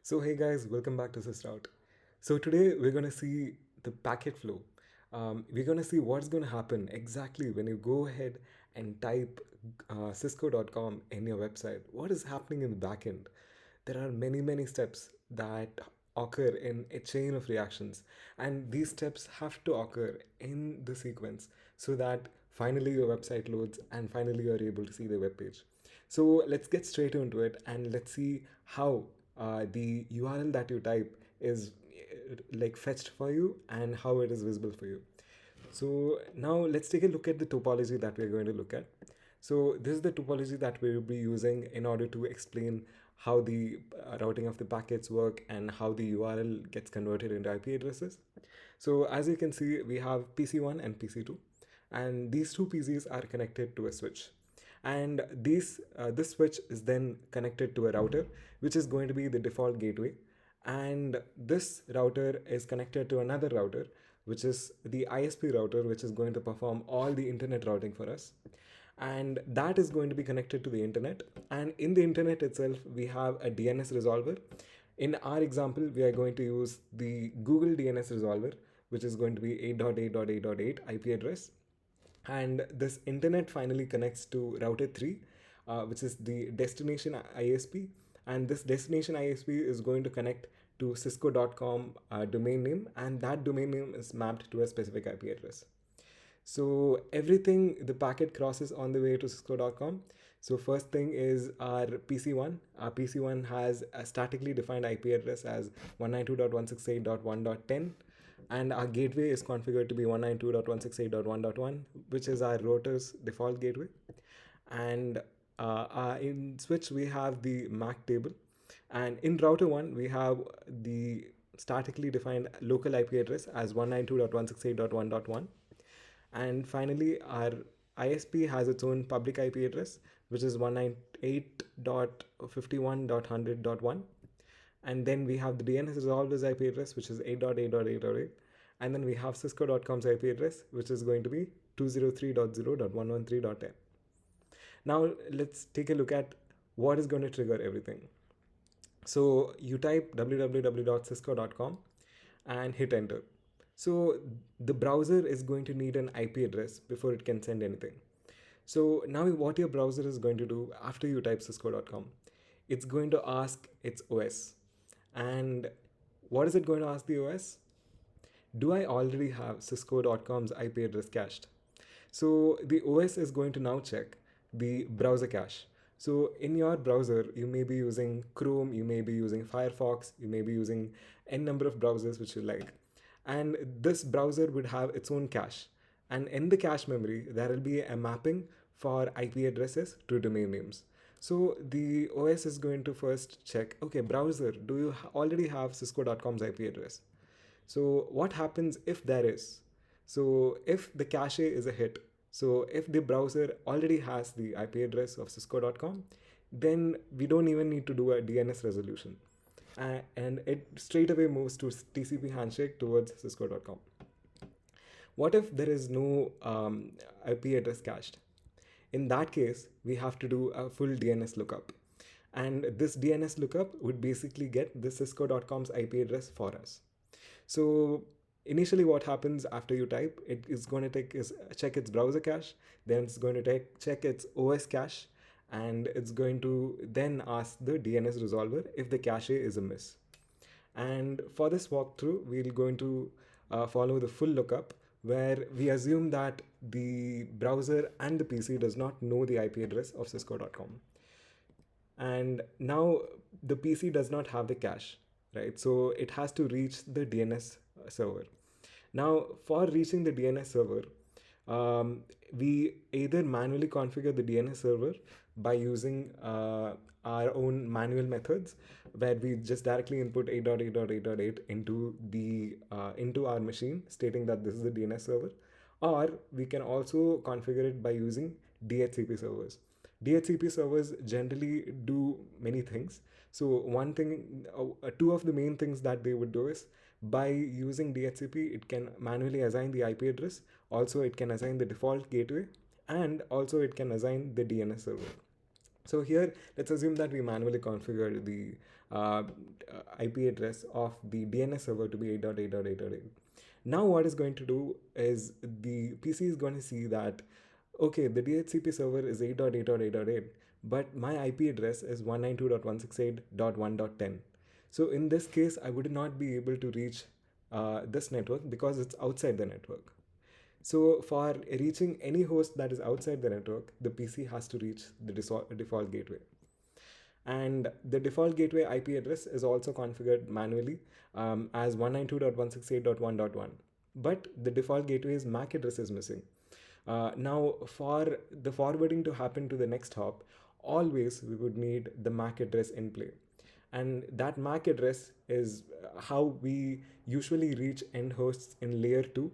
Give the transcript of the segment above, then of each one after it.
So hey guys, welcome back to Cisroute. So today we're going to see the packet flow. We're going to see what's going to happen exactly when you go ahead and type cisco.com in your website. What is happening in the backend? There are many steps that occur in a chain of reactions, and these steps have to occur in the sequence so that finally your website loads and finally you're able to see the web page. So let's get straight into it and let's see how the URL that you type is like fetched for you and how it is visible for you. So now let's take a look at the topology that we're going to look at. So this is the topology that we will be using in order to explain how the routing of the packets work and how the URL gets converted into IP addresses. So as you can see, we have PC1 and PC2, and these two PCs are connected to a switch. And this switch is then connected to a router, which is going to be the default gateway. And this router is connected to another router, which is the ISP router, which is going to perform all the internet routing for us. And that is going to be connected to the internet. And in the internet itself, we have a DNS resolver. In our example, we are going to use the Google DNS resolver, which is going to be 8.8.8.8 IP address. And this internet finally connects to router 3, which is the destination ISP. And this destination ISP is going to connect to cisco.com domain name, and that domain name is mapped to a specific IP address. So everything, the packet crosses on the way to cisco.com. So first thing is our PC1. Our PC1 has a statically defined IP address as 192.168.1.10, and our gateway is configured to be 192.168.1.1, which is our router's default gateway. And in switch we have the MAC table, and in router 1 we have the statically defined local IP address as 192.168.1.1. And finally, our ISP has its own public IP address, which is 198.51.100.1. And then we have the DNS resolver's IP address, which is 8.8.8.8. And then we have cisco.com's IP address, which is going to be 203.0.113.10. Now let's take a look at what is going to trigger everything. So you type www.cisco.com and hit enter. So the browser is going to need an IP address before it can send anything. So now what your browser is going to do after you type cisco.com, it's going to ask its OS. And what is it going to ask the OS? Do I already have cisco.com's IP address cached? So the OS is going to now check the browser cache. So in your browser, you may be using Chrome, you may be using Firefox, you may be using n number of browsers which you like. And this browser would have its own cache. And in the cache memory, there will be a mapping for IP addresses to domain names. So the OS is going to first check, okay, browser, do you already have cisco.com's IP address? So what happens if there is? So if the cache is a hit, so if the browser already has the IP address of cisco.com, then we don't even need to do a DNS resolution. And it straight away moves to TCP handshake towards cisco.com. What if there is no IP address cached? In that case, we have to do a full DNS lookup. And this DNS lookup would basically get the cisco.com's IP address for us. So initially what happens after you type, it is going to check its browser cache, then it's going to check its OS cache, and it's going to then ask the DNS resolver if the cache is amiss. And for this walkthrough, we're going to follow the full lookup, where we assume that the browser and the PC does not know the IP address of cisco.com. And now the PC does not have the cache, right? So it has to reach the DNS server. Now, for reaching the DNS server, we either manually configure the DNS server by using our own manual methods, where we just directly input 8.8.8.8 into our machine, stating that this is the DNS server, or we can also configure it by using DHCP servers. DHCP servers generally do many things. So one thing, two of the main things that they would do is, by using DHCP, it can manually assign the IP address. Also, it can assign the default gateway, and also it can assign the DNS server. So here, let's assume that we manually configure the uh, IP address of the DNS server to be 8.8.8.8. Now what it's going to do is the PC is going to see that, okay, the DHCP server is 8.8.8.8, but my IP address is 192.168.1.10. So in this case, I would not be able to reach this network because it's outside the network. So for reaching any host that is outside the network, the PC has to reach the default gateway. And the default gateway IP address is also configured manually as 192.168.1.1. But the default gateway's MAC address is missing. Now, for the forwarding to happen to the next hop, always we would need the MAC address in play. And that MAC address is how we usually reach end hosts in layer 2,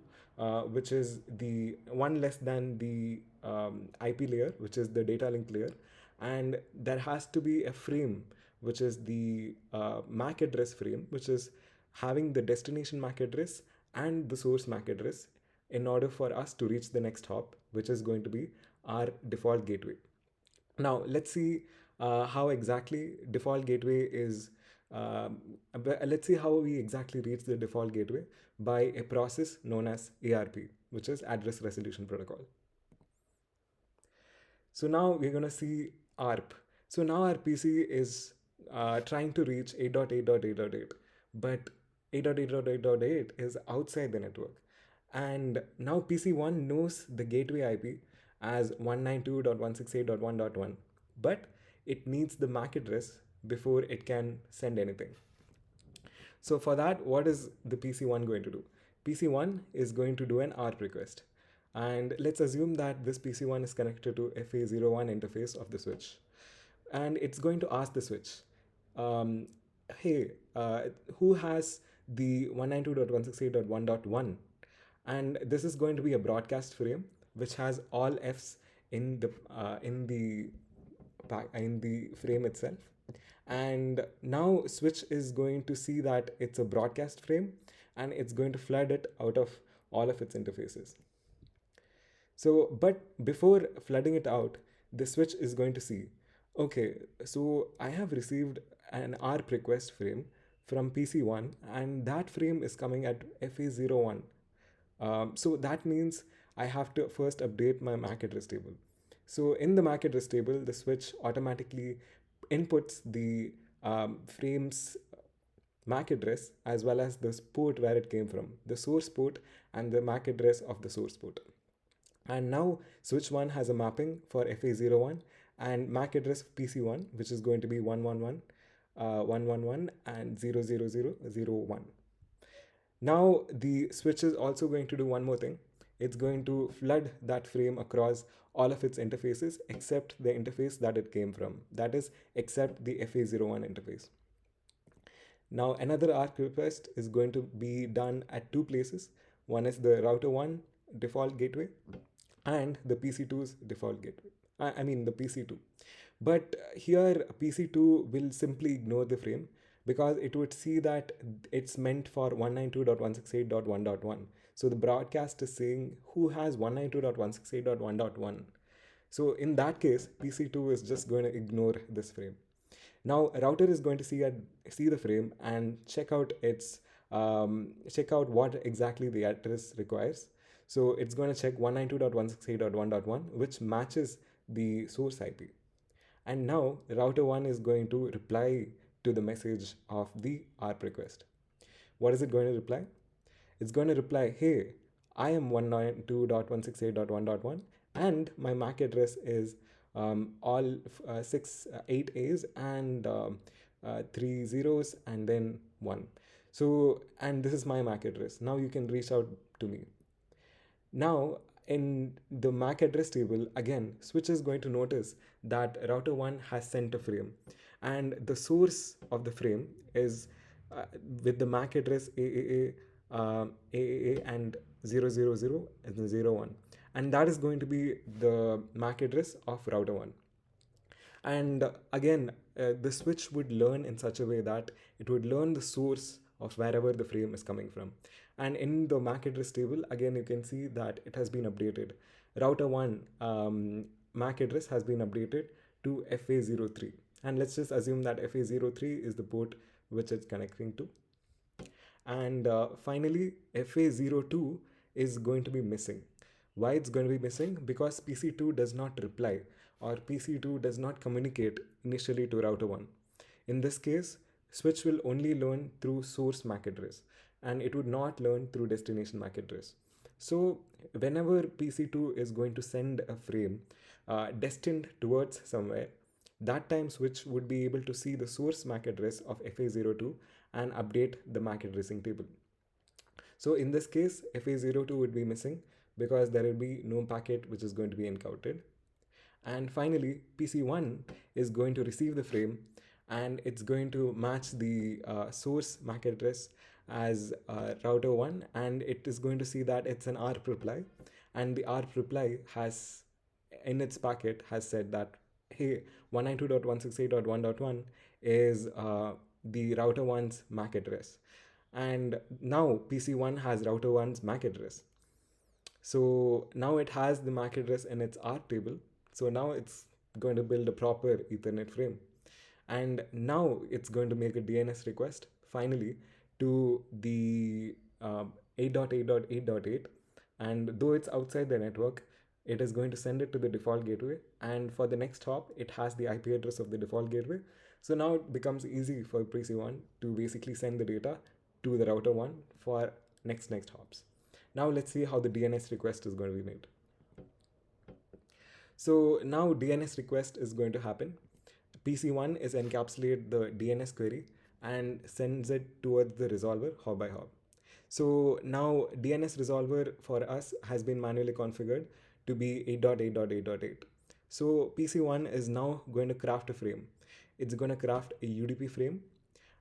which is the one less than the IP layer, which is the data link layer. And there has to be a frame, which is the MAC address frame, which is having the destination MAC address and the source MAC address in order for us to reach the next hop, which is going to be our default gateway. Now, let's see how exactly default gateway is. Let's see how we exactly reach the default gateway by a process known as ARP, which is Address Resolution Protocol. So now we're going to see ARP. So now our PC is trying to reach 8.8.8.8, but 8.8.8.8 is outside the network. And now PC1 knows the gateway IP as 192.168.1.1, but it needs the MAC address before it can send anything. So for that, what is the PC1 going to do? PC1 is going to do an ARP request. And let's assume that this PC1 is connected to FA01 interface of the switch. And it's going to ask the switch, hey, who has the 192.168.1.1? And this is going to be a broadcast frame which has all Fs in the frame itself. And now switch is going to see that it's a broadcast frame and it's going to flood it out of all of its interfaces. So, but before flooding it out, the switch is going to see, okay, so I have received an ARP request frame from PC1 and that frame is coming at FA01. So that means I have to first update my MAC address table. So in the MAC address table, the switch automatically inputs the frame's MAC address as well as the port where it came from, the source port and the MAC address of the source port. And now switch 1 has a mapping for FA01 and MAC address of PC1, which is going to be 111, 111 and 00001. Now the switch is also going to do one more thing. It's going to flood that frame across all of its interfaces except the interface that it came from. That is, except the FA01 interface. Now another ARP request is going to be done at two places. One is the router 1 default gateway and the PC2's default gateway. I mean the PC2. But here PC2 will simply ignore the frame because it would see that it's meant for 192.168.1.1. So the broadcast is saying who has 192.168.1.1. So in that case, PC2 is just going to ignore this frame. Now router is going to see the frame and check out what exactly the address requires. So it's going to check 192.168.1.1, which matches the source IP. And now router 1 is going to reply to the message of the ARP request. What is it going to reply? It's going to reply, hey, I am 192.168.1.1 and my MAC address is all 8 A's and 3 zeros and then 1. So, and this is my MAC address. Now you can reach out to me. Now, in the MAC address table, again, switch is going to notice that router 1 has sent a frame. And the source of the frame is with the MAC address AAA, AAA and 000 and 01. And that is going to be the MAC address of router 1. And again, the switch would learn in such a way that it would learn the source of wherever the frame is coming from. And in the MAC address table, again, you can see that it has been updated. Router 1 MAC address has been updated to FA03. And let's just assume that FA03 is the port which it's connecting to. And finally, FA02 is going to be missing. Why it's going to be missing? Because PC2 does not reply, or PC2 does not communicate initially to router 1. In this case, switch will only learn through source MAC address, and it would not learn through destination MAC address. So whenever PC2 is going to send a frame destined towards somewhere, that time switch would be able to see the source MAC address of FA02 and update the MAC addressing table. So in this case, FA02 would be missing because there will be no packet which is going to be encountered. And finally, PC1 is going to receive the frame, and it's going to match the source MAC address as router 1, and it is going to see that it's an ARP reply, and the ARP reply has in its packet has said that, hey, 192.168.1.1 is the router 1's MAC address, and now PC1 has router 1's MAC address. So now it has the MAC address in its ARP table. So now it's going to build a proper Ethernet frame. And now it's going to make a DNS request finally to the 8.8.8.8. And though it's outside the network, it is going to send it to the default gateway. And for the next hop, it has the IP address of the default gateway. So now it becomes easy for PC1 to basically send the data to the router 1 for next hops. Now let's see how the DNS request is going to be made. So now DNS request is going to happen. PC1 is encapsulate the DNS query and sends it towards the resolver hop by hop. So now DNS resolver for us has been manually configured to be 8.8.8.8. So PC1 is now going to craft a frame. It's going to craft a UDP frame,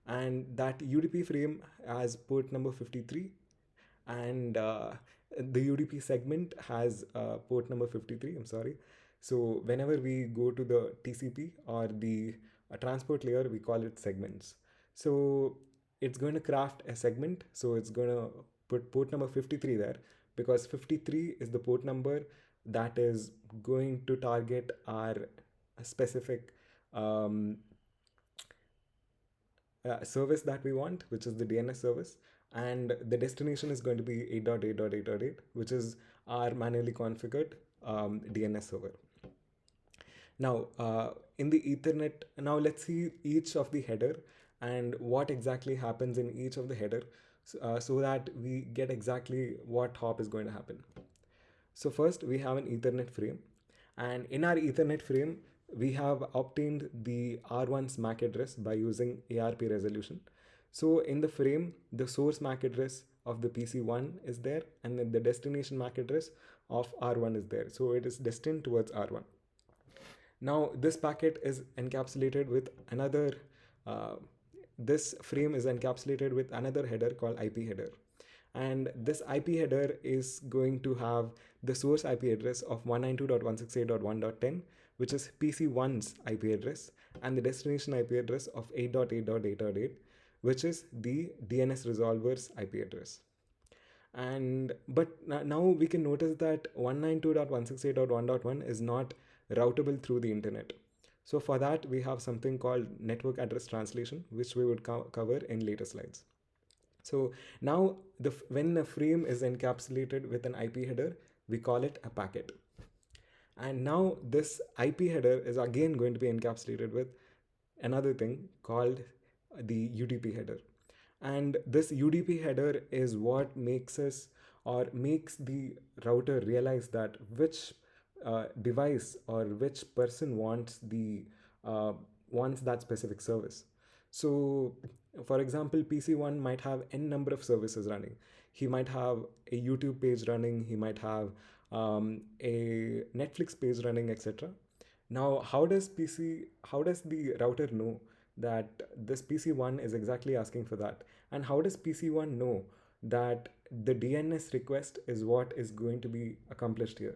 and that UDP frame has port number 53, and the UDP segment has port number 53. I'm sorry. So whenever we go to the TCP or the transport layer, we call it segments. So it's going to craft a segment. So it's going to put port number 53 there, because 53 is the port number that is going to target our specific service that we want, which is the DNS service. And the destination is going to be 8.8.8.8, which is our manually configured DNS server. Now, in the Ethernet, now let's see each of the header and what exactly happens in each of the header, so that we get exactly what hop is going to happen. So first we have an Ethernet frame, and in our Ethernet frame, we have obtained the R1's MAC address by using ARP resolution. So in the frame, the source MAC address of the PC1 is there, and then the destination MAC address of R1 is there. So it is destined towards R1. Now this packet is encapsulated with another, this frame is encapsulated with another header called IP header. And this IP header is going to have the source IP address of 192.168.1.10, which is PC1's IP address, and the destination IP address of 8.8.8.8, which is the DNS resolver's IP address. And but now we can notice that 192.168.1.1 is not routable through the internet. So for that, we have something called network address translation, which we would cover in later slides. So now when a frame is encapsulated with an IP header, we call it a packet. And now this IP header is again going to be encapsulated with another thing called the UDP header. And this UDP header is what makes us, or makes the router realize that which device or which person wants that specific service. So for example, PC1 might have n number of services running. He might have a YouTube page running, he might have a Netflix page running, etc. Now, how does the router know that this PC1 is exactly asking for that? And how does PC1 know that the DNS request is what is going to be accomplished here?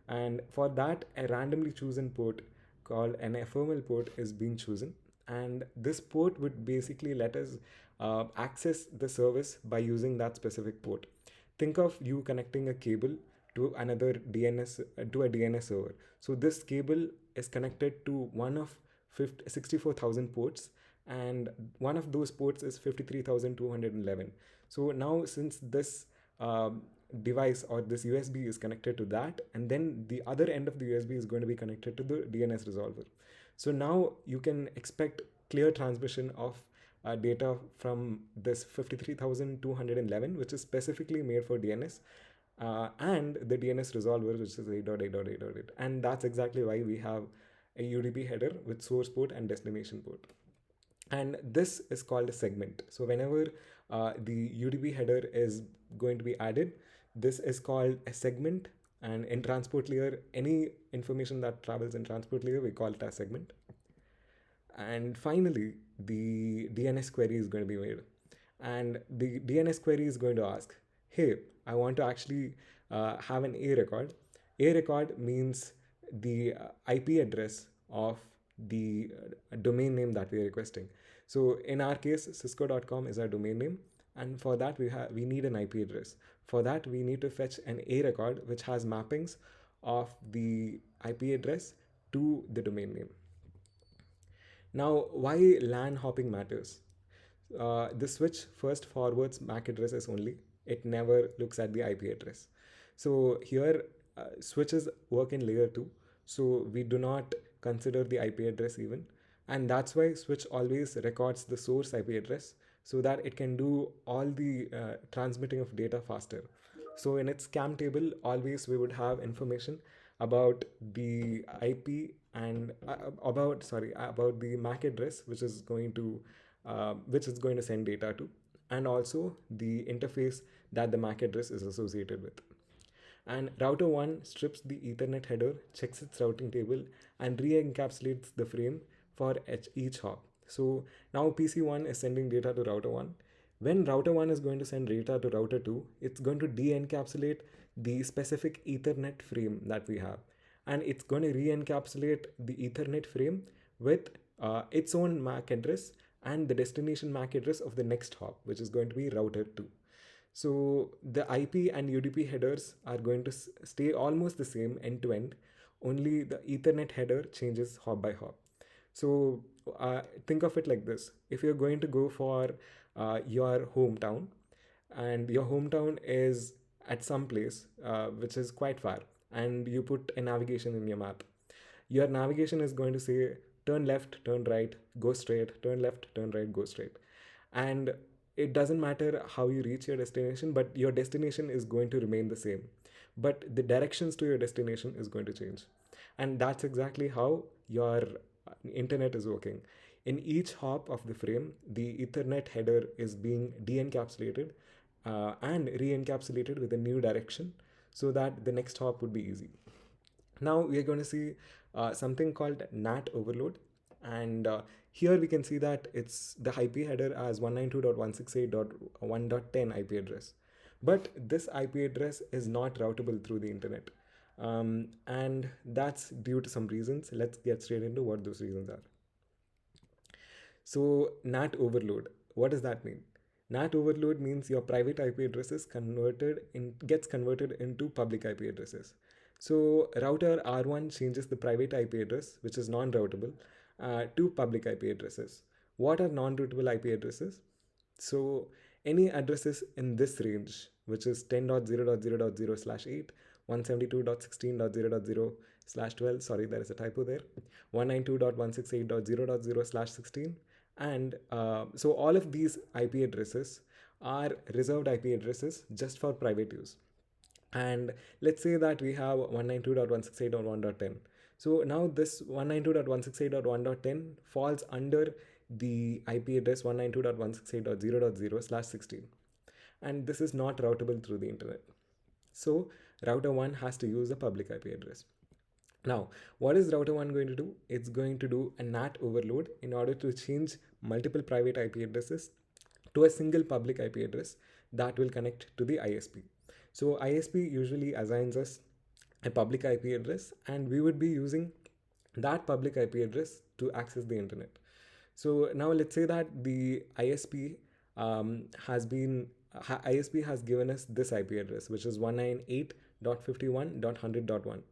And for that, a randomly chosen port called an ephemeral port is being chosen. And this port would basically let us access the service by using that specific port. Think of you connecting a cable to another DNS, to a DNS server. So this cable is connected to one of 64,000 ports, and one of those ports is 53,211. So now, since this device or this USB is connected to that, and then the other end of the USB is going to be connected to the DNS resolver. So now you can expect clear transmission of data from this 53,211, which is specifically made for DNS, and the DNS resolver, which is 8.8.8.8. And that's exactly why we have a UDP header with source port and destination port. And this is called a segment. So whenever the UDP header is going to be added, this is called a segment. And in transport layer, any information that travels in transport layer, we call it a segment. And finally, the DNS query is going to be made. And the DNS query is going to ask, hey, I want to actually have an A record. A record means the IP address of the domain name that we are requesting. So in our case, cisco.com is our domain name. And for that, we need an IP address. For that, we need to fetch an A record, which has mappings of the IP address to the domain name. Now, why LAN hopping matters? The switch first forwards MAC addresses only. It never looks at the IP address. So here, switches work in layer 2. So we do not consider the IP address even. And that's why switch always records the source IP address so that it can do all the transmitting of data faster. So in its CAM table, always we would have information about the IP and about the MAC address, which is going to send data to, and also the interface that the MAC address is associated with. And router 1 strips the Ethernet header, checks its routing table, and re-encapsulates the frame for each hop. So now PC1 is sending data to router 1. When router 1 is going to send data to router 2, it's going to de-encapsulate the specific Ethernet frame that we have. And it's going to re-encapsulate the Ethernet frame with its own MAC address and the destination MAC address of the next hop, which is going to be router 2. So the IP and UDP headers are going to stay almost the same end to end, only the Ethernet header changes hop by hop. So think of it like this. If you're going to go for your hometown, and your hometown is at some place which is quite far, and you put a navigation in your map, your navigation is going to say turn left, turn right, go straight, turn left, turn right, go straight. And it doesn't matter how you reach your destination, but your destination is going to remain the same. But the directions to your destination is going to change. And that's exactly how your internet is working. In each hop of the frame, the Ethernet header is being de-encapsulated and re-encapsulated with a new direction so that the next hop would be easy. Now we are going to see something called NAT overload. And here we can see that it's the IP header as 192.168.1.10 IP address. But this IP address is not routable through the internet. And that's due to some reasons. Let's get straight into what those reasons are. So NAT overload, what does that mean? NAT overload means your private IP addresses gets converted into public IP addresses. So router R1 changes the private IP address, which is non-routable, to public IP addresses. What are non-routable IP addresses? So any addresses in this range, which is 10.0.0.0/8, 172.16.0.0/12, sorry, there is a typo there, 192.168.0.0/16, and so all of these IP addresses are reserved IP addresses just for private use. And let's say that we have 192.168.1.10. So now this 192.168.1.10 falls under the IP address 192.168.0.0/16. And this is not routable through the internet. So router 1 has to use a public IP address. Now, what is router 1 going to do? It's going to do a NAT overload in order to change multiple private IP addresses to a single public IP address that will connect to the ISP. So ISP usually assigns us a public IP address, and we would be using that public IP address to access the internet. So now let's say that the ISP has given us this IP address, which is 198.51.100.1.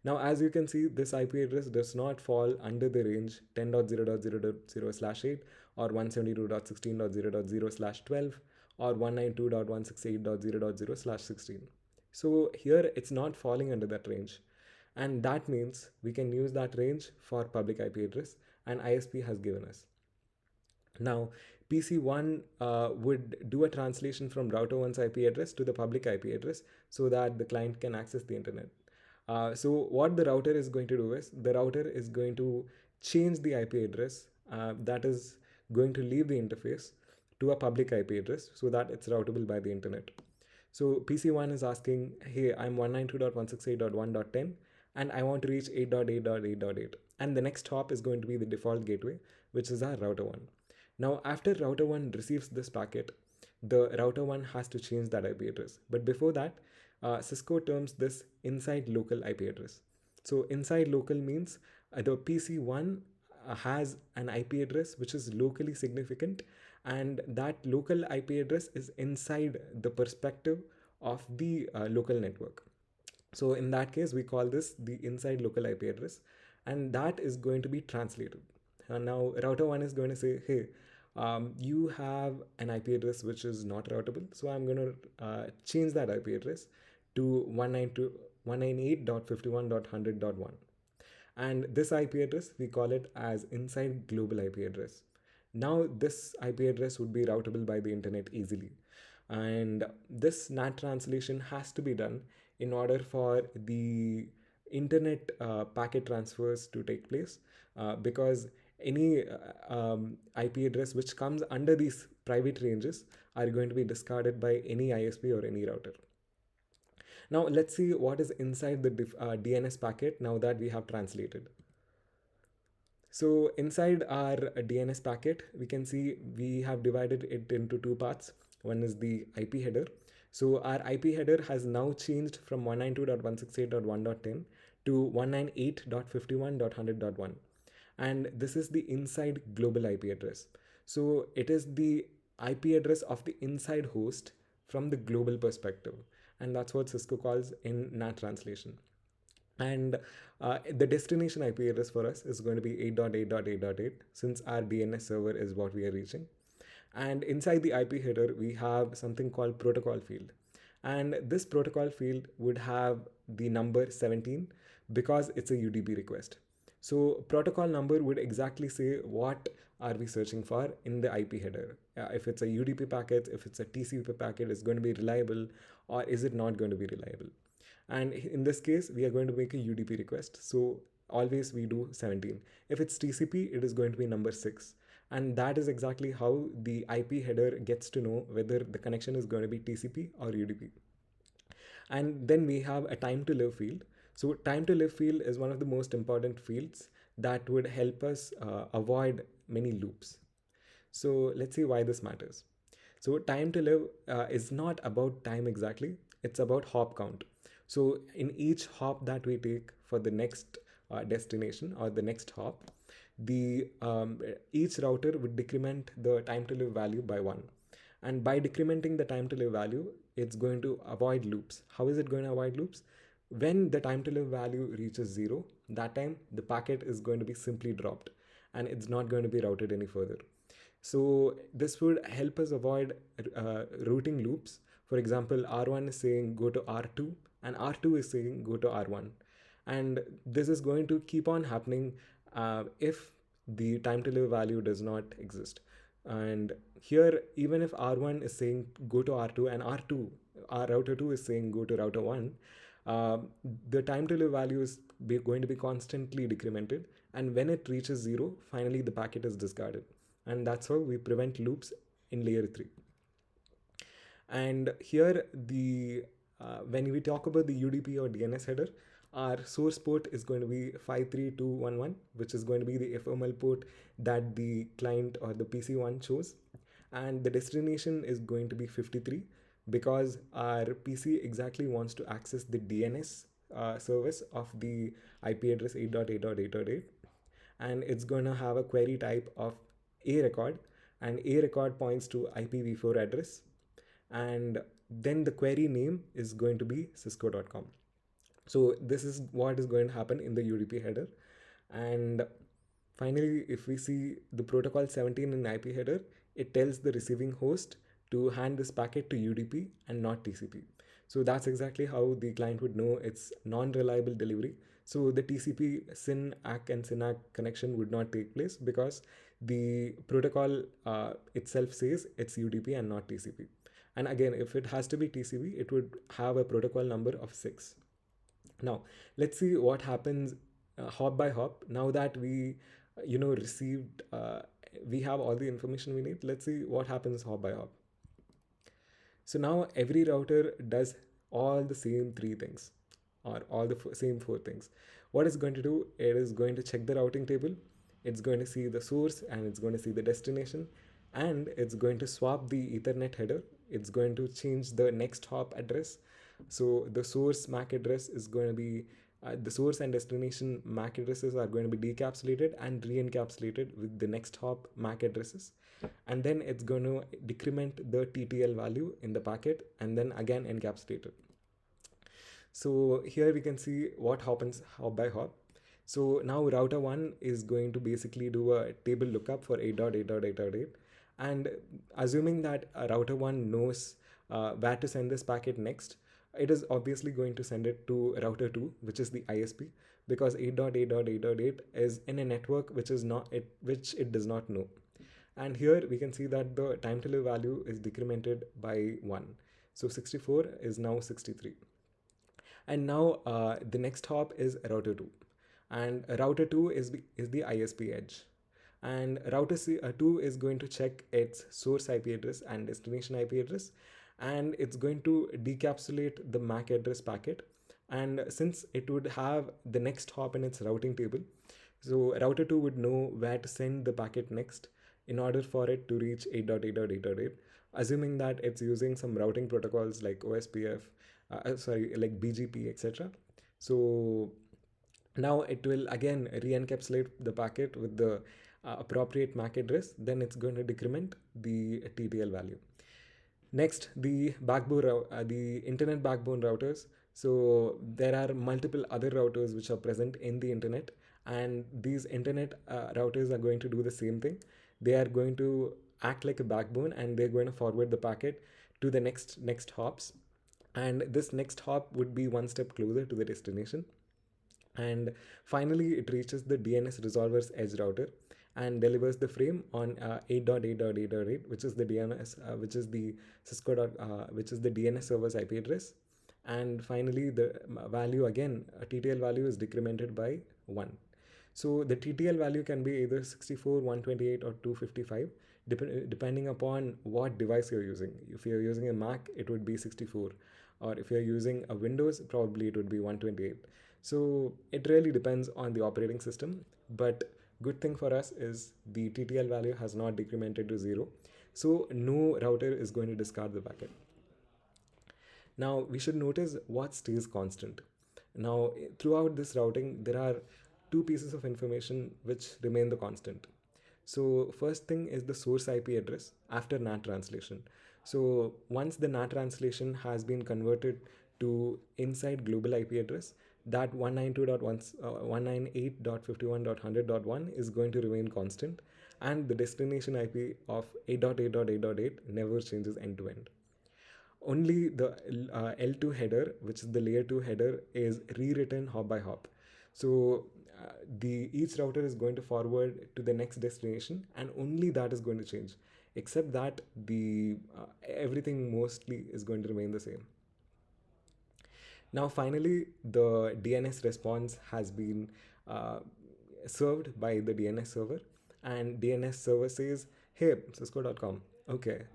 Now, as you can see, this IP address does not fall under the range 10.0.0.0/8 or 172.16.0.0/12 or 192.168.0.0/16. So here it's not falling under that range. And that means we can use that range for public IP address, and ISP has given us. Now, PC1 would do a translation from router 1's IP address to the public IP address so that the client can access the internet. So what the router is going to do is the router is going to change the IP address that is going to leave the interface to a public IP address so that it's routable by the internet. So PC1 is asking, hey, I'm 192.168.1.10 and I want to reach 8.8.8.8. And the next hop is going to be the default gateway, which is our router 1. Now, after router 1 receives this packet, the router 1 has to change that IP address. But before that, Cisco terms this inside local IP address. So inside local means the PC1 has an IP address which is locally significant, and that local IP address is inside the perspective of the local network. So in that case, we call this the inside local IP address, and that is going to be translated. And now router 1 is going to say, hey, you have an IP address which is not routable, so I'm going to change that IP address to 192.198.51.100.1. And this IP address, we call it as inside global IP address. Now this IP address would be routable by the internet easily. And this NAT translation has to be done in order for the internet packet transfers to take place, because any IP address which comes under these private ranges are going to be discarded by any ISP or any router. Now let's see what is inside the DNS packet now that we have translated. So inside our DNS packet, we can see we have divided it into two parts. One is the IP header. So our IP header has now changed from 192.168.1.10 to 198.51.100.1. And this is the inside global IP address. So it is the IP address of the inside host from the global perspective. And that's what Cisco calls in NAT translation. And the destination IP address for us is going to be 8.8.8.8 since our DNS server is what we are reaching. And inside the IP header, we have something called protocol field. And this protocol field would have the number 17 because it's a UDP request. So protocol number would exactly say what are we searching for in the IP header. If it's a UDP packet, if it's a TCP packet, is going to be reliable, or is it not going to be reliable? And in this case, we are going to make a UDP request. So always we do 17. If it's TCP, it is going to be number 6. And that is exactly how the IP header gets to know whether the connection is going to be TCP or UDP. And then we have a time to live field. So time to live field is one of the most important fields that would help us avoid many loops. So let's see why this matters. So time to live is not about time exactly. It's about hop count. So in each hop that we take for the next destination or the next hop, the each router would decrement the time to live value by 1. And by decrementing the time to live value, it's going to avoid loops. How is it going to avoid loops? When the time to live value reaches 0, that time the packet is going to be simply dropped and it's not going to be routed any further. So this would help us avoid routing loops. For example, R1 is saying go to R2 and R2 is saying go to R1. And this is going to keep on happening if the time to live value does not exist. And here, even if R1 is saying go to R2 and our router 2 is saying go to router 1, the time to live value is going to be constantly decremented. And when it reaches 0, finally the packet is discarded. And that's how we prevent loops in layer 3. And here, when we talk about the UDP or DNS header, our source port is going to be 53211, which is going to be the ephemeral port that the client or the PC1 chose. And the destination is going to be 53 because our PC exactly wants to access the DNS service of the IP address 8.8.8.8. And it's going to have a query type of a record, and a record points to IPv4 address, and then the query name is going to be cisco.com. So this is what is going to happen in the UDP header. And finally, if we see the protocol 17 in IP header, it tells the receiving host to hand this packet to UDP and not TCP. So that's exactly how the client would know it's non-reliable delivery. So the TCP SYN ACK and SYN ACK connection would not take place because the protocol itself says it's UDP and not TCP. And again, if it has to be TCP, it would have a protocol number of 6. Now, let's see what happens hop by hop. Now that we, received, we have all the information we need. Let's see what happens hop by hop. So now every router does all the same three things, or all the same four things. What it's going to do, it is going to check the routing table, it's going to see the source, and it's going to see the destination, and it's going to swap the Ethernet header. It's going to change the next hop address. So the source MAC address is going to be the source and destination MAC addresses are going to be decapsulated and re-encapsulated with the next hop MAC addresses, and then it's going to decrement the TTL value in the packet and then again encapsulate it. So here we can see what happens hop by hop. So now router 1 is going to basically do a table lookup for 8.8.8.8, and assuming that router 1 knows where to send this packet next, it is obviously going to send it to router 2, which is the ISP, because 8.8.8.8 is in a network which is not it which it does not know. And here we can see that the time to live value is decremented by 1. So 64 is now 63. And now the next hop is router 2. And router 2 is the ISP edge. And router 2 is going to check its source IP address and destination IP address. And it's going to decapsulate the MAC address packet. And since it would have the next hop in its routing table, so router 2 would know where to send the packet next in order for it to reach 8.8.8.8, assuming that it's using some routing protocols like OSPF, like BGP, etc. So now it will again re-encapsulate the packet with the appropriate MAC address. Then it's going to decrement the TTL value. Next, the internet backbone routers. So there are multiple other routers which are present in the internet, and these internet routers are going to do the same thing. They are going to act like a backbone, and they're going to forward the packet to the next hops, and this next hop would be one step closer to the destination. And finally, it reaches the DNS resolver's edge router and delivers the frame on 8.8.8.8, which is the DNS, which is the which is the DNS server's IP address. And finally, the value again, a TTL value is decremented by 1. So the TTL value can be either 64, 128, or 255, depending upon what device you're using. If you're using a Mac, it would be 64, or if you're using a Windows, probably it would be 128. So it really depends on the operating system, but good thing for us is the TTL value has not decremented to 0, so no router is going to discard the packet. Now we should notice what stays constant. Now throughout this routing, there are two pieces of information which remain the constant. So first thing is the source IP address after NAT translation. So once the NAT translation has been converted to inside global IP address, that 192.198.51.100.1 is going to remain constant, and the destination IP of 8.8.8.8 never changes end to end. Only the L2 header, which is the layer 2 header, is rewritten hop by hop. So the each router is going to forward to the next destination, and only that is going to change. Except that the everything mostly is going to remain the same. Now finally, the DNS response has been uh, served by the DNS server, and DNS server says, hey, cisco.com, okay,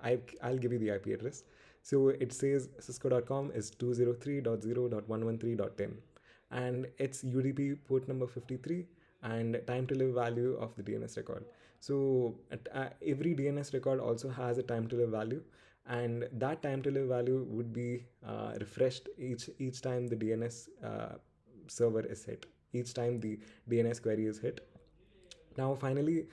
I'll give you the IP address. So it says cisco.com is 203.0.113.10, and it's UDP port number 53 and time to live value of the DNS record. So every DNS record also has a time to live value, and that time to live value would be refreshed each time the DNS server is hit, each time the DNS query is hit. Now finally,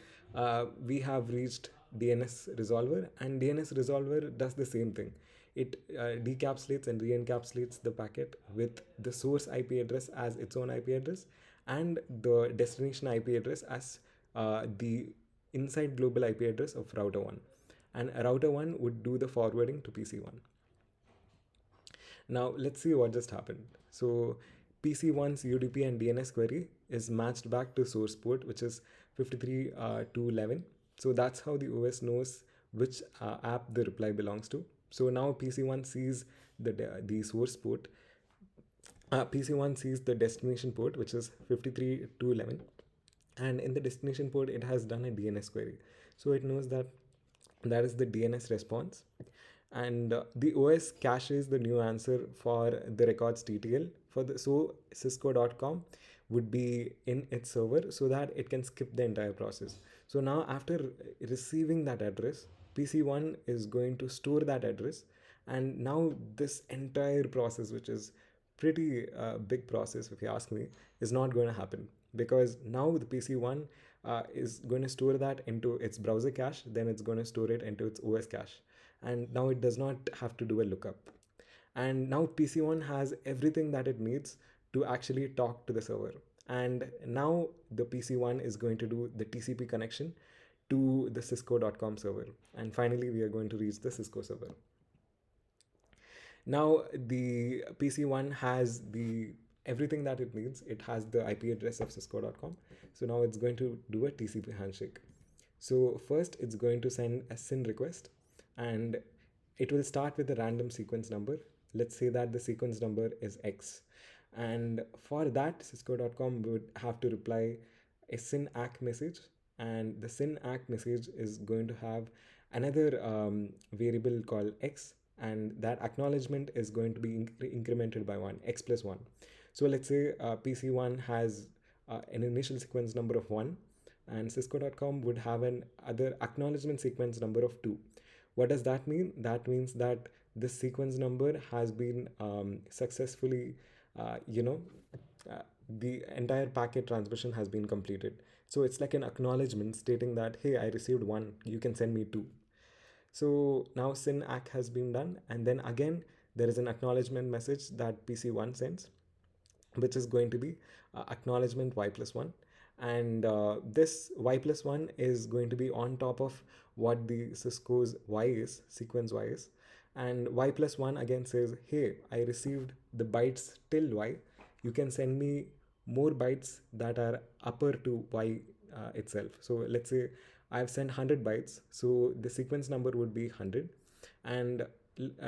we have reached DNS resolver, and DNS resolver does the same thing. It decapsulates and re-encapsulates the packet with the source IP address as its own IP address and the destination IP address as the inside global IP address of router 1. And router 1 would do the forwarding to PC1. Now let's see what just happened. So PC1's UDP and DNS query is matched back to source port, which is 53.211. So that's how the OS knows which app the reply belongs to. So now PC1 sees the source port. PC1 sees the destination port, which is 53.211. And in the destination port, it has done a DNS query. So it knows that that is the DNS response. And the OS caches the new answer for the records TTL for the, so Cisco.com would be in its server so that it can skip the entire process. So now after receiving that address, PC1 is going to store that address, and now this entire process, which is pretty big process if you ask me, is not going to happen, because now the PC1 is going to store that into its browser cache, then it's going to store it into its OS cache, and now it does not have to do a lookup. And now PC1 has everything that it needs to actually talk to the server. And now the PC1 is going to do the TCP connection to the Cisco.com server. And finally, we are going to reach the Cisco server. Now the PC1 has the everything that it needs. It has the IP address of Cisco.com. So now it's going to do a TCP handshake. So first it's going to send a SYN request, and it will start with a random sequence number. Let's say that the sequence number is X. And for that, Cisco.com would have to reply a SYN ACK message. And the SYN ACK message is going to have another variable called X, and that acknowledgement is going to be incremented by 1, X plus 1. So let's say PC1 has an initial sequence number of 1, and Cisco.com would have an other acknowledgement sequence number of 2. What does that mean? That means that this sequence number has been successfully, the entire packet transmission has been completed. So it's like an acknowledgement stating that, hey, I received 1, you can send me 2. So now SYN ACK has been done, and then again there is an acknowledgement message that PC1 sends, which is going to be acknowledgement Y plus 1. And this Y plus 1 is going to be on top of what the Cisco's Y is, sequence Y is. And Y plus 1 again says, hey, I received the bytes till Y. You can send me more bytes that are upper to Y itself. So let's say I've sent 100 bytes. So the sequence number would be 100. And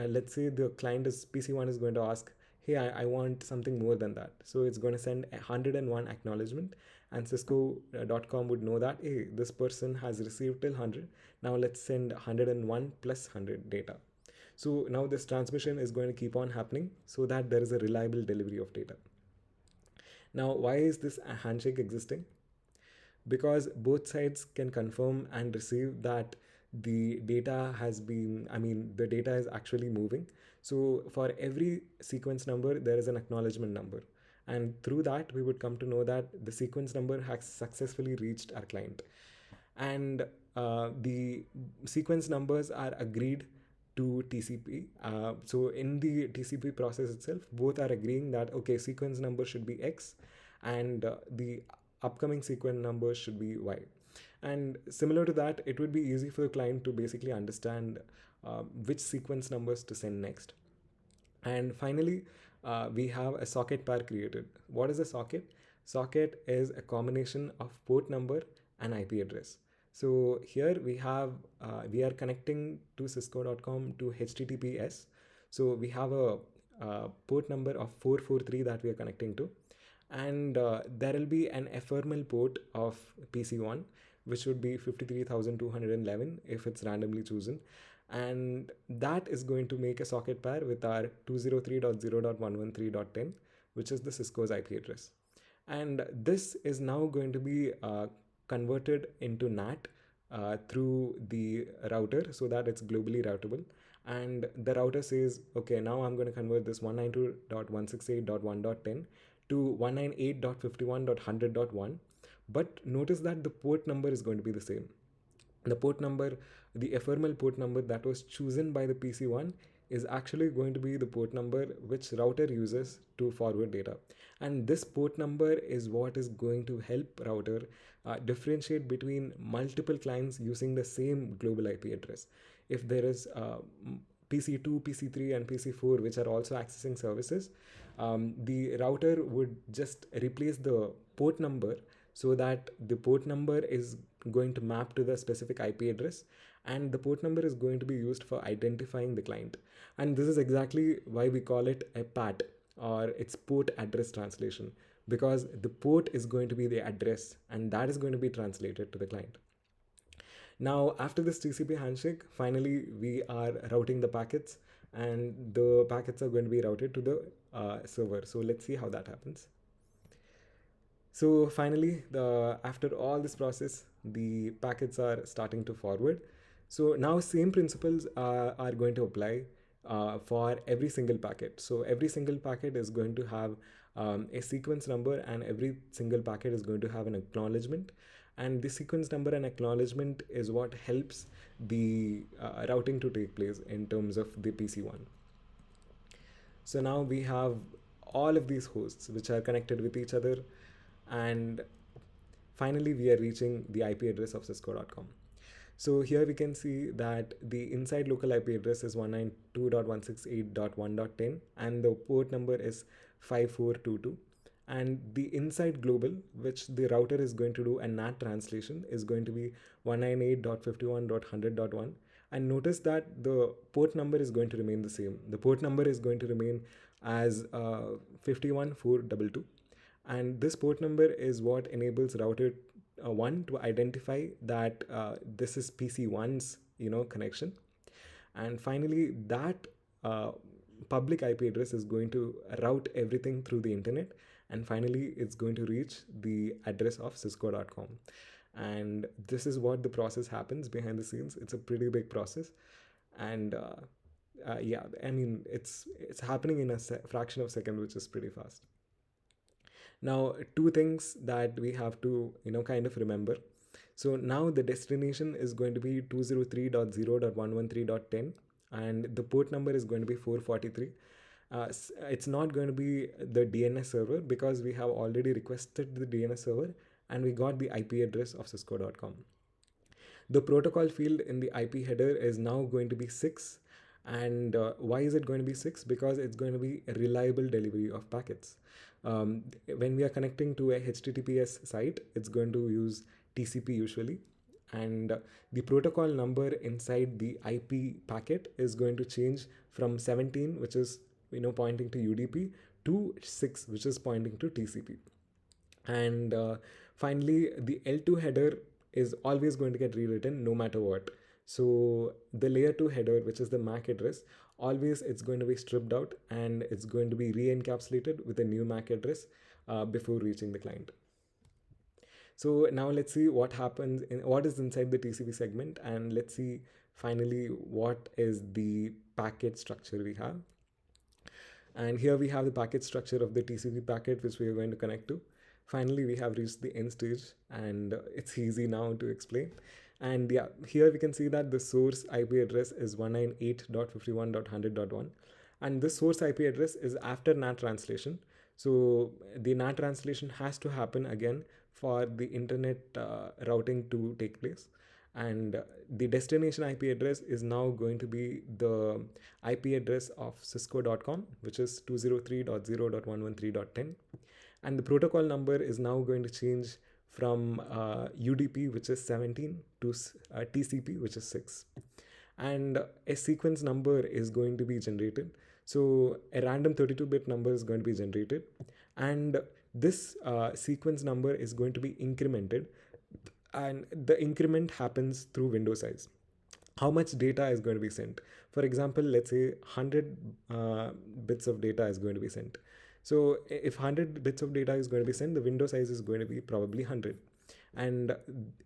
let's say the client is PC1 is going to ask, hey, I want something more than that. So it's going to send 101 acknowledgement, and Cisco.com would know that, hey, this person has received till 100. Now let's send 101 plus 100 data. So now this transmission is going to keep on happening so that there is a reliable delivery of data. Now, why is this handshake existing? Because both sides can confirm and receive that the data has been, the data is actually moving. So for every sequence number, there is an acknowledgement number. And through that, we would come to know that the sequence number has successfully reached our client. And the sequence numbers are agreed to TCP. So in the TCP process itself, both are agreeing that, okay, sequence number should be X, and the upcoming sequence number should be Y. And similar to that, it would be easy for the client to basically understand which sequence numbers to send next. And finally, we have a socket pair created. What is a socket? Socket is a combination of port number and IP address. So here we have, we are connecting to Cisco.com to HTTPS. So we have a port number of 443 that we are connecting to. And there will be an ephemeral port of PC1, which would be 53,211 if it's randomly chosen. And that is going to make a socket pair with our 203.0.113.10, which is the Cisco's IP address. And this is now going to be converted into NAT through the router so that it's globally routable. And the router says, okay, now I'm going to convert this 192.168.1.10 to 198.51.100.1. But notice that the port number is going to be the same. The port number, the ephemeral port number that was chosen by the PC1 is actually going to be the port number which router uses to forward data. And this port number is what is going to help router differentiate between multiple clients using the same global IP address. If there is PC2, PC3, and PC4 which are also accessing services, the router would just replace the port number so that the port number is going to map to the specific IP address, and the port number is going to be used for identifying the client. And this is exactly why we call it a PAT, or it's port address translation, because the port is going to be the address and that is going to be translated to the client. Now, after this TCP handshake, finally we are routing the packets, and the packets are going to be routed to the server. So let's see how that happens. So finally, after all this process, the packets are starting to forward. So now same principles are going to apply for every single packet. So every single packet is going to have a sequence number, and every single packet is going to have an acknowledgement. And the sequence number and acknowledgement is what helps the routing to take place in terms of the PC1. So now we have all of these hosts which are connected with each other, and finally we are reaching the IP address of Cisco.com. So here we can see that the inside local IP address is 192.168.1.10 and the port number is 5422. And the inside global, which the router is going to do a NAT translation, is going to be 198.51.100.1. And notice that the port number is going to remain the same. The port number is going to remain as 51422. And this port number is what enables router 1 to identify that this is PC1's connection. And finally, that public IP address is going to route everything through the internet, and finally it's going to reach the address of Cisco.com. And this is what the process happens behind the scenes. It's a pretty big process, and yeah, I mean it's happening in a fraction of a second, which is pretty fast. Now, two things that we have to kind of remember. So now the destination is going to be 203.0.113.10, and the port number is going to be 443. It's not going to be the DNS server because we have already requested the DNS server and we got the IP address of Cisco.com. The protocol field in the IP header is now going to be 6. And why is it going to be 6? Because it's going to be a reliable delivery of packets. When we are connecting to a HTTPS site, it's going to use TCP usually. And the protocol number inside the IP packet is going to change from 17, which is pointing to UDP, to 6, which is pointing to TCP. And finally, the L2 header is always going to get rewritten no matter what. So the layer 2 header, which is the MAC address, always it's going to be stripped out and it's going to be re-encapsulated with a new MAC address before reaching the client. So now let's see what happens what is inside the TCP segment, and let's see finally what is the packet structure we have. And here we have the packet structure of the TCP packet which we are going to connect to. Finally, we have reached the end stage, and it's easy now to explain. And yeah, here we can see that the source IP address is 198.51.100.1, and this source IP address is after NAT translation. So the NAT translation has to happen again for the internet routing to take place. And the destination IP address is now going to be the IP address of Cisco.com, which is 203.0.113.10. And the protocol number is now going to change from UDP, which is 17, to TCP, which is 6. And a sequence number is going to be generated. So a random 32-bit number is going to be generated. And this sequence number is going to be incremented. And the increment happens through window size. How much data is going to be sent? For example, let's say 100 bits of data is going to be sent. So if 100 bits of data is going to be sent, the window size is going to be probably 100. And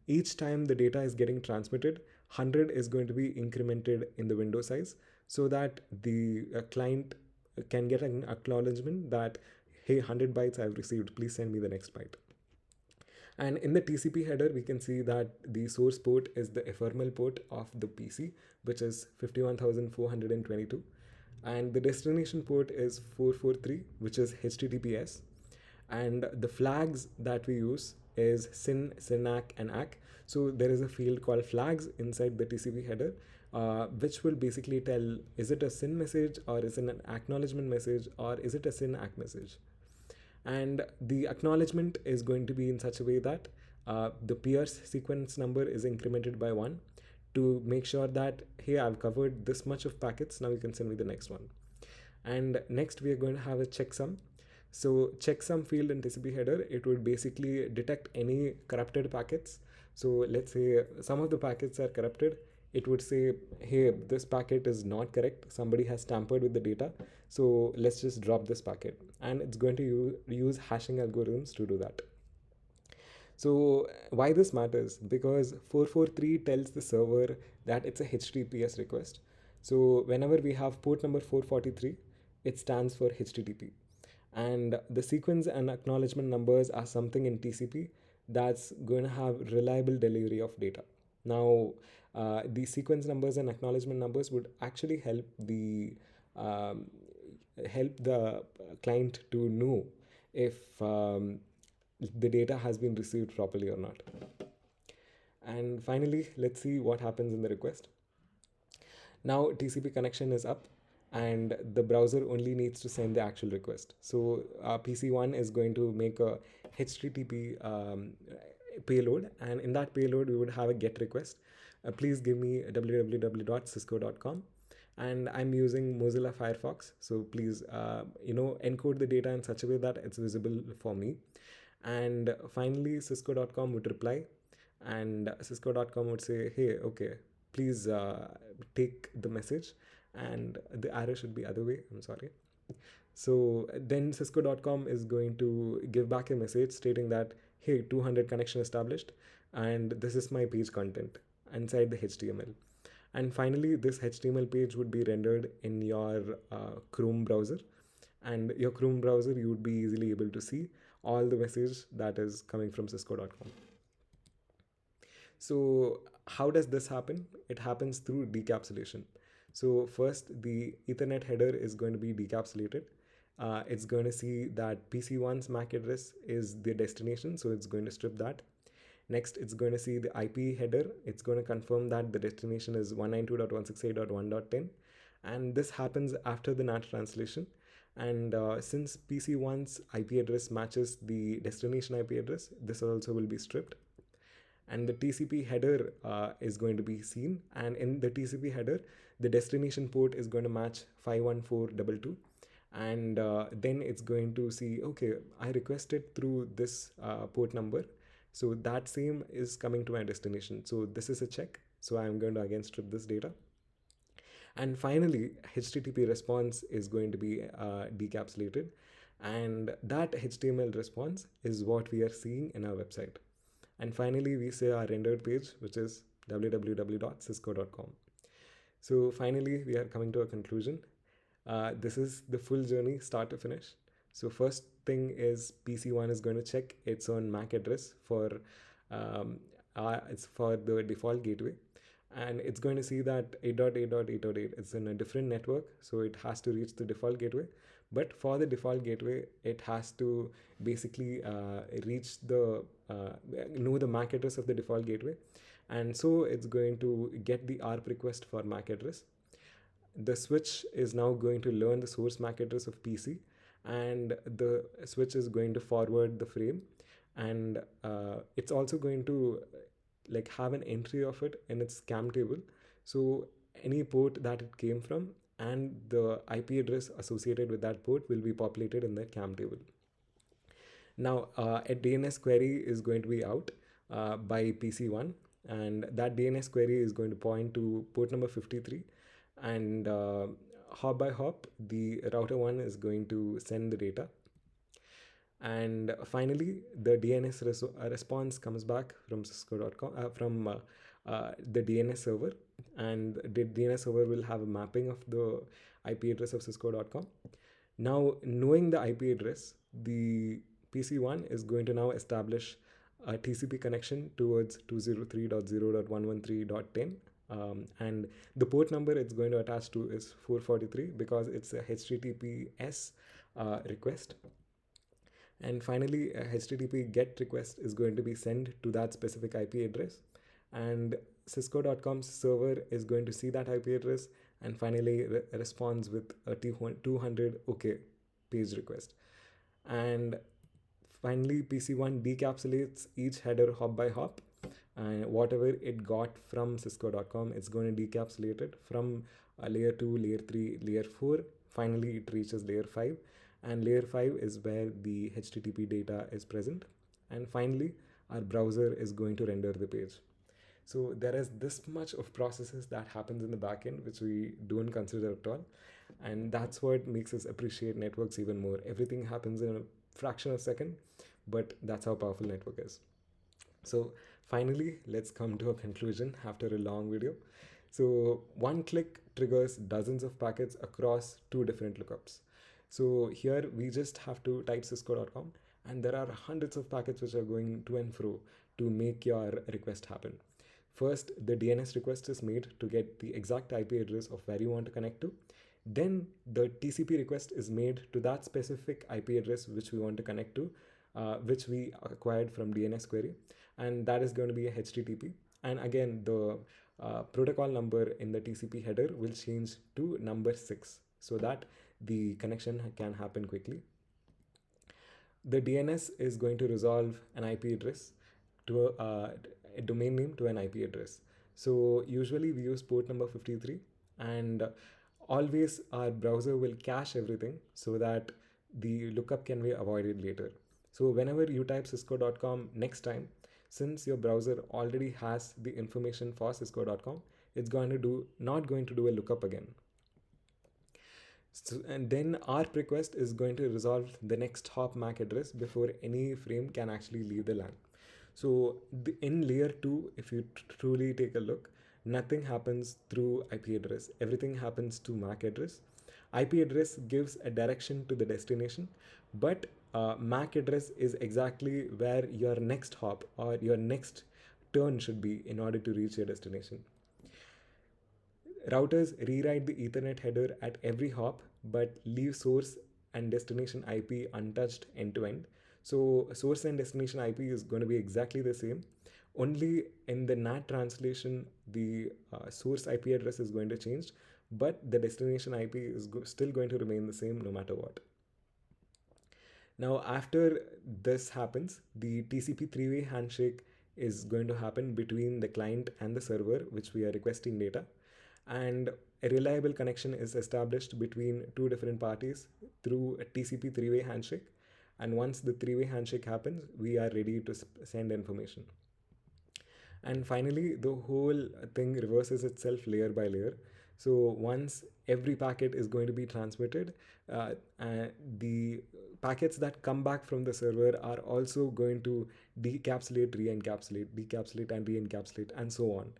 each time the data is getting transmitted, 100 is going to be incremented in the window size so that the client can get an acknowledgement that, hey, 100 bytes I've received, please send me the next byte. And in the TCP header, we can see that the source port is the ephemeral port of the PC, which is 51,422. And the destination port is 443, which is HTTPS. And the flags that we use is SYN, SYNAC, and ACK. So there is a field called flags inside the TCP header, which will basically tell, is it a SYN message, or is it an acknowledgement message, or is it a SYN ACK message? And the acknowledgement is going to be in such a way that the Pierce sequence number is incremented by 1 to make sure that, hey, I've covered this much of packets, now you can send me the next one. And next we are going to have a checksum. So checksum field in TCP header, it would basically detect any corrupted packets. So let's say some of the packets are corrupted, it would say, hey, this packet is not correct, somebody has tampered with the data, so let's just drop this packet. And it's going to use hashing algorithms to do that. So why this matters? Because 443 tells the server that it's a HTTPS request. So whenever we have port number 443, it stands for HTTP. And the sequence and acknowledgement numbers are something in TCP that's going to have reliable delivery of data. Now, the sequence numbers and acknowledgement numbers would actually um, help the client to know if the data has been received properly or not. And finally, let's see what happens in the request. Now TCP connection is up and the browser only needs to send the actual request. So PC1 is going to make a HTTP payload, and in that payload we would have a GET request. Please give me www.cisco.com, and I'm using Mozilla Firefox, so please encode the data in such a way that it's visible for me. And finally cisco.com would reply, and cisco.com would say, hey, okay, please take the message, and the arrow should be other way, I'm sorry. So then cisco.com is going to give back a message stating that, hey, 200 connection established, and this is my page content inside the HTML. And finally, this HTML page would be rendered in your Chrome browser, and your Chrome browser, you would be easily able to see all the message that is coming from cisco.com. So how does this happen? It happens through decapsulation. So first, the Ethernet header is going to be decapsulated. It's going to see that PC1's MAC address is the destination, so it's going to strip that. Next, it's going to see the IP header. It's going to confirm that the destination is 192.168.1.10. And this happens after the NAT translation. And since PC1's IP address matches the destination IP address, this also will be stripped. And the TCP header is going to be seen. And in the TCP header, the destination port is going to match 51422. And then it's going to see, okay, I requested through this port number. So that same is coming to my destination. So this is a check. So I'm going to again strip this data. And finally, HTTP response is going to be decapsulated. And that HTML response is what we are seeing in our website. And finally, we say our rendered page, which is www.cisco.com. So finally, we are coming to a conclusion. This is the full journey, start to finish. So first thing is PC1 is going to check its own MAC address for it's for the default gateway. And it's going to see that 8.8.8.8 is in a different network, so it has to reach the default gateway. But for the default gateway, it has to basically reach the know the MAC address of the default gateway, and so it's going to get the ARP request for MAC address. The switch is now going to learn the source MAC address of PC, and the switch is going to forward the frame, and it's also going to like have an entry of it in its CAM table. So any port that it came from and the IP address associated with that port will be populated in the CAM table. Now a DNS query is going to be out by PC1, and that DNS query is going to point to port number 53, and hop by hop the router 1 is going to send the data. And finally, the DNS response comes back from Cisco.com from the DNS server, and the DNS server will have a mapping of the IP address of Cisco.com. Now, knowing the IP address, the PC1 is going to now establish a TCP connection towards 203.0.113.10. And the port number it's going to attach to is 443 because it's a HTTPS request. And finally, a HTTP GET request is going to be sent to that specific IP address. And Cisco.com's server is going to see that IP address and finally responds with a 200 OK page request. And finally, PC1 decapsulates each header hop by hop. And whatever it got from Cisco.com, it's going to decapsulate it from layer 2, layer 3, layer 4. Finally, it reaches layer 5. And layer 5 is where the HTTP data is present. And finally, our browser is going to render the page. So there is this much of processes that happens in the backend which we don't consider at all. And that's what makes us appreciate networks even more. Everything happens in a fraction of a second, but that's how powerful network is. So finally, let's come to a conclusion after a long video. So one click triggers dozens of packets across two different lookups. So here we just have to type cisco.com and there are hundreds of packets which are going to and fro to make your request happen. First, the DNS request is made to get the exact IP address of where you want to connect to. Then the TCP request is made to that specific IP address which we want to connect to, which we acquired from DNS query. And that is going to be a HTTP. And again, the protocol number in the TCP header will change to number 6 so that the connection can happen quickly. The DNS is going to resolve an IP address to a domain name to an IP address. So usually we use port number 53 and always our browser will cache everything so that the lookup can be avoided later. So whenever you type cisco.com next time, since your browser already has the information for cisco.com, it's not going to do a lookup again. So, and then ARP request is going to resolve the next hop MAC address before any frame can actually leave the LAN. So in layer 2, if you truly take a look, nothing happens through IP address. Everything happens to MAC address. IP address gives a direction to the destination, but MAC address is exactly where your next hop or your next turn should be in order to reach your destination. Routers rewrite the Ethernet header at every hop but leave source and destination IP untouched end to end. So source and destination IP is going to be exactly the same. Only in the NAT translation, the source IP address is going to change, but the destination IP is still going to remain the same no matter what. Now, after this happens, the TCP three-way handshake is going to happen between the client and the server, which we are requesting data. And a reliable connection is established between two different parties through a TCP three-way handshake. And once the three-way handshake happens, we are ready to send information. And finally, the whole thing reverses itself layer by layer. So once every packet is going to be transmitted, the packets that come back from the server are also going to decapsulate, re-encapsulate, decapsulate and re-encapsulate and so on.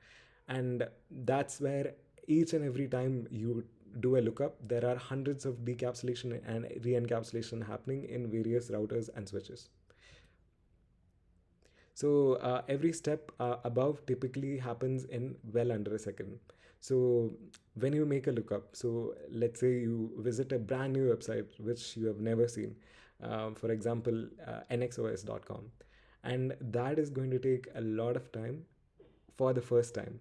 And that's where each and every time you do a lookup, there are hundreds of decapsulation and re-encapsulation happening in various routers and switches. So every step above typically happens in well under a second. So when you make a lookup, so let's say you visit a brand new website which you have never seen, for example, nxos.com, and that is going to take a lot of time for the first time.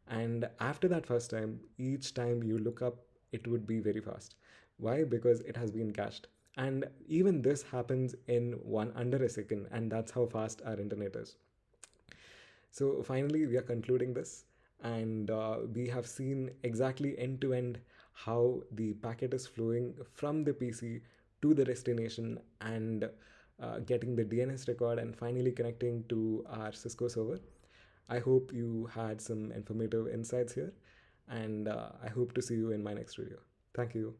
And after that first time, each time you look up, it would be very fast. Why? Because it has been cached. And even this happens in under a second, and that's how fast our internet is. So finally, we are concluding this, and we have seen exactly end to end how the packet is flowing from the PC to the destination and getting the DNS record and finally connecting to our Cisco server. I hope you had some informative insights here, and I hope to see you in my next video. Thank you.